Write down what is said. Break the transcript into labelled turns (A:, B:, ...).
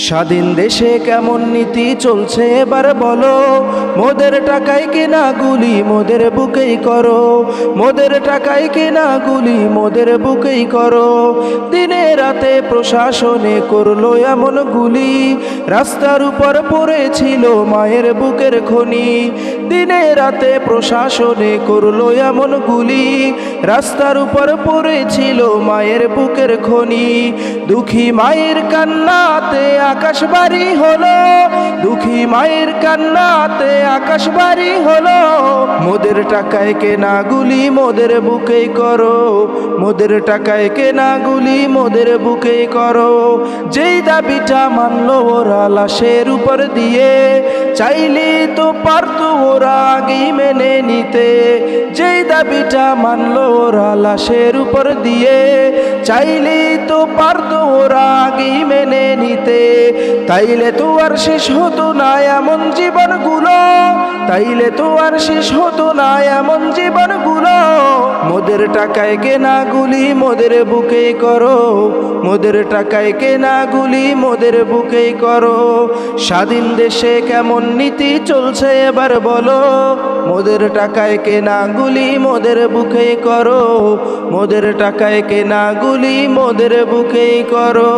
A: স্বাধীন দেশে কেমন নীতি চলছে এবার বলো, মোদের টাকায় কেনা গুলি মোদের বুকেই করো, মোদের টাকায় কেনা গুলি মোদের বুকেই করো। দিনে রাতে প্রশাসনে করলো এমন গুলি, রাস্তার উপর পড়েছিল মায়ের বুকের খনি। দিনে রাতে প্রশাসনে করলো এমন গুলি, রাস্তার উপর পড়েছিল মায়ের বুকের খনি। দুঃখী মায়ের কান্নাতে আকাশ বাড়ি হলো, দুঃখী মায়ের কান্নাতে আকাশ বাড়ি হলো। মোদের টাকায় কেনা গুলি মোদের বুকেই করো, মোদের টাকায় কেনা গুলি মোদের বুকেই করো। যেই দাবিটা মানলো ওরা লাশের উপর দিয়ে, চাইলে তো পারতো ওরা আগেই মেনে নিতে। যেই দাবিটা মানলো ওরা লাশের উপর দিয়ে, চাইলে তো পারতো ওরা আগেই মেনে নিতে। তাইলে তো আর শেষ হতো না এমন জীবনগুলো, তাইলে তো আর শেষ হতো না এমন জীবনগুলো। মোদের টাকায় কেনা গুলি মোদের বুকেই করো, মোদের টাকায় কেনা গুলি মোদের বুকেই করো। স্বাধীন দেশে কেমন নীতি চলছে এবার বলো, মোদের টাকায় কেনা গুলি মোদের বুকেই করো, মোদের টাকায় কেনা গুলি মোদের বুকেই করো।